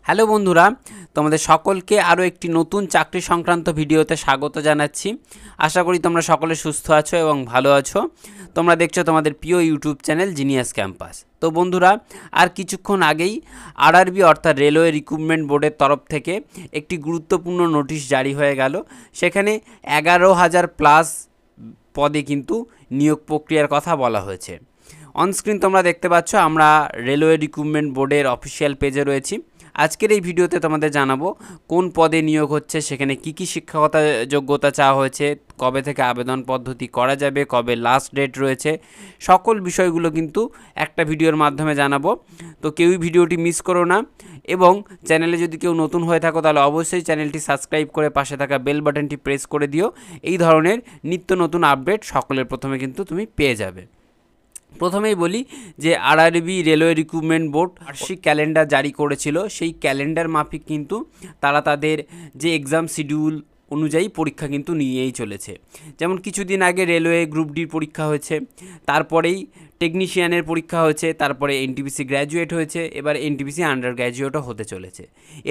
Hello বন্ধুরা, তোমাদের সকলকে আরও একটি নতুন চাকরি সংক্রান্ত ভিডিওতে স্বাগত জানাচ্ছি। আশা করি তোমরা সকলে সুস্থ আছো এবং ভালো আছো। তোমরা দেখছো তোমাদের প্রিয় ইউটিউব চ্যানেল জিনিয়াস ক্যাম্পাস। তো বন্ধুরা, আর কিছুক্ষণ আগেই আরআরবি অর্থাৎ রেলওয়ে রিক্রুটমেন্ট বোর্ডের তরফ থেকে একটি গুরুত্বপূর্ণ নোটিশ জারি হয়ে গেল। সেখানে 11,000+ পদে কিন্তু নিয়োগ প্রক্রিয়ার কথা বলা হয়েছে। অনস্ক্রিন তোমরা দেখতে পাচ্ছ, আমরা রেলওয়ে রিক্রুটমেন্ট বোর্ডের অফিসিয়াল পেজে রয়েছি। আজকের এই ভিডিওতে তোমাদের জানাবো কোন পদে নিয়োগ হচ্ছে, সেখানে কি শিক্ষাগত যোগ্যতা চাওয়া হয়েছে, কবে থেকে আবেদন পদ্ধতি করা যাবে, কবে লাস্ট ডেট রয়েছে, সকল বিষয়গুলো কিন্তু একটা ভিডিওর মাধ্যমে জানাবো। তো কেউই ভিডিওটি মিস করো না, এবং চ্যানেলে যদি কেউ নতুন হয়ে থাকো তাহলে অবশ্যই চ্যানেলটি সাবস্ক্রাইব করে পাশে থাকা বেল বাটনটি প্রেস করে দিও। এই ধরনের নিত্য নতুন আপডেট সকলের প্রথমে কিন্তু তুমি পেয়ে যাবে। প্রথমেই বলি যে আরআরবি রেলওয়ে রিক্রুটমেন্ট বোর্ড বার্ষিক ক্যালেন্ডার জারি করেছিল। সেই ক্যালেন্ডার মাফিক কিন্তু তারা তাদের যে এক্সাম শিডিউল অনুযায়ী পরীক্ষা কিন্তু নিয়েই চলেছে। যেমন কিছুদিন আগে রেলওয়ে গ্রুপ ডির পরীক্ষা হয়েছে, তারপরেই টেকনিশিয়ানের পরীক্ষা হয়েছে, তারপরে এনটিপিসি গ্র্যাজুয়েট হয়েছে, এবার এনটিপিসি আন্ডার গ্র্যাজুয়েটও হতে চলেছে।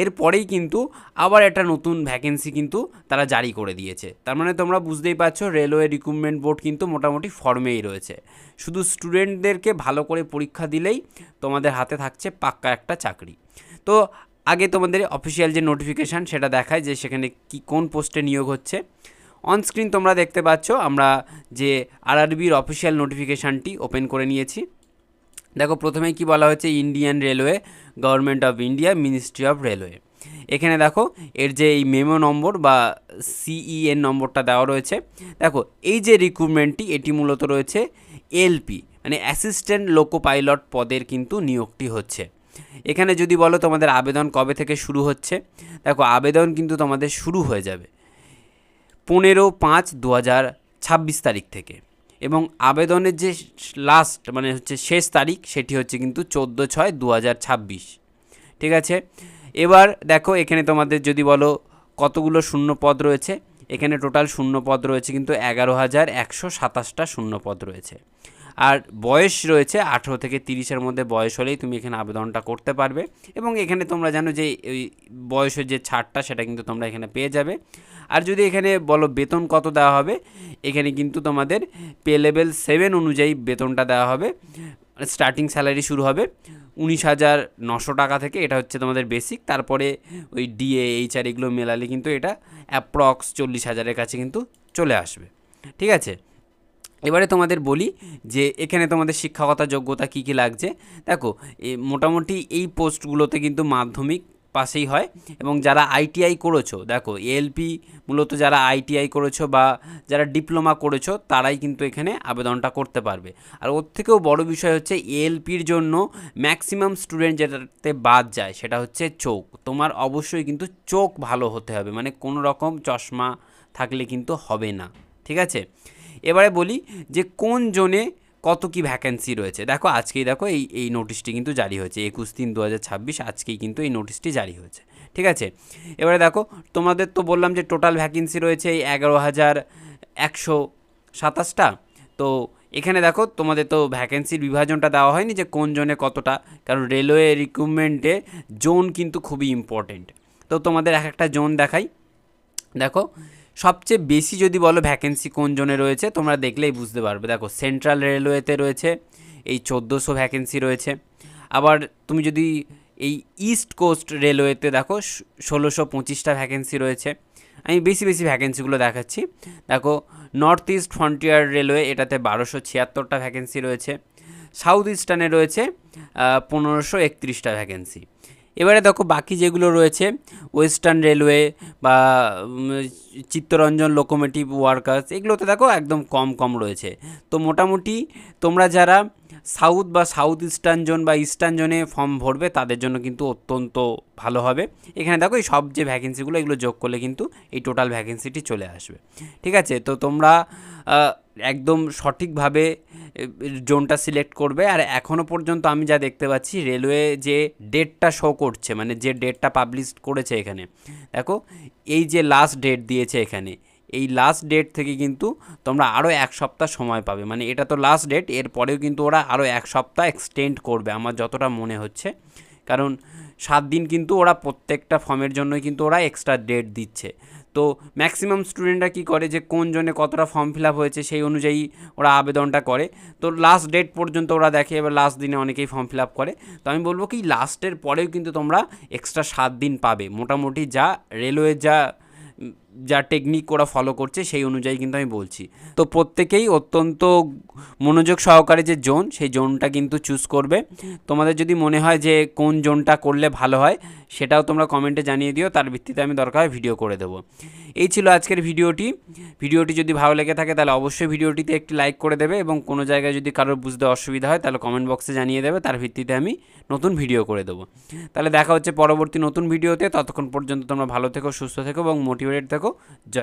এরপরেই কিন্তু আবার একটা নতুন ভ্যাকেন্সি কিন্তু তারা জারি করে দিয়েছে। তার মানে তোমরা বুঝতেই পারছো, রেলওয়ে রিক্রুটমেন্ট বোর্ড কিন্তু মোটামুটি ফর্মেই রয়েছে। শুধু স্টুডেন্টদেরকে ভালো করে পরীক্ষা দিলেই তোমাদের হাতে থাকছে পাক্কা একটা চাকরি। তো আগে তোমাদের অফিসিয়াল যে নোটিফিকেশান সেটা দেখায় যে সেখানে কোন পোস্টে নিয়োগ হচ্ছে। অনস্ক্রিন তোমরা দেখতে পাচ্ছ, আমরা যে আরআরবির অফিসিয়াল নোটিফিকেশানটি ওপেন করে নিয়েছি। দেখো প্রথমেই কি বলা হয়েছে, Indian railway, government of India, ministry of railway. এখানে দেখো এর যে এই মেমো নম্বর বা সিইএন নম্বরটা দেওয়া রয়েছে। দেখো এই যে রিক্রুটমেন্টটি, এটি মূলত রয়েছে এলপি মানে অ্যাসিস্ট্যান্ট লোকো পাইলট পদের কিন্তু নিয়োগটি হচ্ছে। এখানে যদি বলো তোমাদের আবেদন কবে থেকে শুরু হচ্ছে, দেখো আবেদন কিন্তু তোমাদের শুরু হয়ে যাবে 15/5/2026 তারিখ থেকে, এবং আবেদনের যে লাস্ট মানে হচ্ছে শেষ তারিখ সেটি হচ্ছে কিন্তু 14/6/2026। ঠিক আছে, এবার দেখো এখানে তোমাদের যদি বলো কতগুলো শূন্য পদ রয়েছে, এখানে টোটাল শূন্য পদ রয়েছে কিন্তু 11,127টা শূন্য পদ রয়েছে। আর বয়স রয়েছে 18 থেকে 30-এর মধ্যে বয়স হলেই তুমি এখানে আবেদনটা করতে পারবে, এবং এখানে তোমরা জানো যে ওই বয়সের যে ছাড়টা সেটা কিন্তু তোমরা এখানে পেয়ে যাবে। আর যদি এখানে বলো বেতন কত দেওয়া হবে, এখানে কিন্তু তোমাদের পে লেভেল 7 অনুযায়ী বেতনটা দেওয়া হবে। স্টার্টিং স্যালারি শুরু হবে 19,900 টাকা থেকে, এটা হচ্ছে তোমাদের বেসিক। তারপরে ওই ডিএ এইচআর এগুলো মেলালে কিন্তু এটা অ্যাপ্রক্স 40,000-এর কাছে কিন্তু চলে আসবে। ঠিক আছে, এবারে তোমাদের বলি যে এখানে তোমাদের শিক্ষাগত যোগ্যতা কী কী লাগছে। দেখো মোটামুটি এই পোস্টগুলোতে কিন্তু মাধ্যমিক পাশেই হয়, এবং যারা আইটিআই করেছো, দেখো এএলপি মূলত যারা আইটিআই করেছো বা যারা ডিপ্লোমা করেছো তারাই কিন্তু এখানে আবেদনটা করতে পারবে। আর ওর থেকেও বড় বিষয় হচ্ছে এএলপির জন্য ম্যাক্সিমাম স্টুডেন্ট যেটাতে বাদ যায় সেটা হচ্ছে চোখ। তোমার অবশ্যই কিন্তু চোখ ভালো হতে হবে, মানে কোনো রকম চশমা থাকলে কিন্তু হবে না। ঠিক আছে, এবারে বলি যে কোন জোনে কত কি ভ্যাকেন্সি রয়েছে। দেখো আজকেই দেখো এই নোটিশটি কিন্তু জারি হয়েছে 21/3/2026, আজকেই কিন্তু এই নোটিশটি জারি হয়েছে। ঠিক আছে, এবারে দেখো তোমাদের তো বললাম যে টোটাল ভ্যাকেন্সি রয়েছে এই 11,127টা। তো এখানে দেখো তোমাদের তো ভ্যাকেন্সির বিভাজনটা দেওয়া হয়নি যে কোন জোনে কতটা, কারণ রেলওয়ে রিক্রুটমেন্টে জোন কিন্তু খুবই ইম্পর্টেন্ট। তো তোমাদের এক একটা জোন দেখাই। দেখো সবচেয়ে বেশি যদি বলো ভ্যাকেন্সি কোন জোনে রয়েছে তোমরা দেখলেই বুঝতে পারবে। দেখো সেন্ট্রাল রেলওয়েতে রয়েছে এই 1400 ভ্যাকেন্সি রয়েছে। আবার তুমি যদি এই ইস্ট কোস্ট রেলওয়েতে দেখো 1625টা ভ্যাকেন্সি রয়েছে। আমি বেশি ভ্যাকেন্সিগুলো দেখাচ্ছি। দেখো নর্থ ইস্ট ফ্রন্টিয়ার রেলওয়ে, এটাতে 1276টা ভ্যাকেন্সি রয়েছে। সাউথ ইস্টার্নে রয়েছে 1531টা ভ্যাকেন্সি। এবারে দেখো বাকি যেগুলো রয়েছে ওয়েস্টার্ন রেলওয়ে বা চিত্তরঞ্জন লোকোমোটিভ ওয়ার্কার্স, এগুলোতে দেখো একদম কম রয়েছে। তো মোটামুটি তোমরা যারা সাউথ বা সাউথ ইস্টার্ন জোন বা ইস্টার্ন জোনে ফর্ম ভরবে তাদের জন্য কিন্তু অত্যন্ত ভালো হবে। এখানে দেখো এই সব যে ভ্যাকেন্সিগুলো এগুলো যোগ করলে কিন্তু এই টোটাল ভ্যাকেন্সিটি চলে আসবে। ঠিক আছে, তো তোমরা একদম সঠিকভাবে জোনটা সিলেক্ট করবে। আর এখনও পর্যন্ত আমি যা দেখতে পাচ্ছি রেলওয়ে যে ডেটটা শো করছে, মানে যে ডেটটা পাবলিশ করেছে এখানে, দেখো এই যে লাস্ট ডেট দিয়েছে এখানে, এই লাস্ট ডেট থেকে কিন্তু তোমরা আরও 1 সপ্তাহ সময় পাবে। মানে এটা তো লাস্ট ডেট, এরপরেও কিন্তু ওরা আরও 1 সপ্তাহ এক্সটেন্ড করবে আমার যতটা মনে হচ্ছে, কারণ 7 দিন কিন্তু ওরা প্রত্যেকটা ফর্মের জন্যই কিন্তু ওরা এক্সট্রা ডেট দিচ্ছে। তো ম্যাক্সিমাম স্টুডেন্টরা কী করে যে কোন জনে কতটা ফর্ম ফিল আপ হয়েছে সেই অনুযায়ী ওরা আবেদনটা করে। তো লাস্ট ডেট পর্যন্ত ওরা দেখে, এবার লাস্ট দিনে অনেকেই ফর্ম ফিল আপ করে। তো আমি বলবো কি লাস্টের পরেও কিন্তু তোমরা এক্সট্রা 7 দিন পাবে। মোটামুটি যা রেলওয়ে যা টেকনিক ওরা ফলো করছে সেই অনুযায়ী কিন্তু আমি বলছি। তো প্রত্যেকেই অত্যন্ত মনোযোগ সহকারে যে জোন, সেই জোনটা কিন্তু চুজ করবে। তোমাদের যদি মনে হয় যে কোন জোনটা করলে ভালো হয় সেটাও তোমরা কমেন্টে জানিয়ে দিও, তার ভিত্তিতে আমি দরকার হয় ভিডিও করে দেবো। এই ছিল আজকের ভিডিওটি যদি ভালো লেগে থাকে তাহলে অবশ্যই ভিডিওটিতে একটি লাইক করে দেবে, এবং কোনো জায়গায় যদি কারোর বুঝতে অসুবিধা হয় তাহলে কমেন্ট বক্সে জানিয়ে দেবে, তার ভিত্তিতে আমি নতুন ভিডিও করে দেবো। তাহলে দেখা হচ্ছে পরবর্তী নতুন ভিডিওতে। ততক্ষণ পর্যন্ত তোমরা ভালো থেকো, সুস্থ থেকো এবং মোটিভেটেড থেকো। জয়।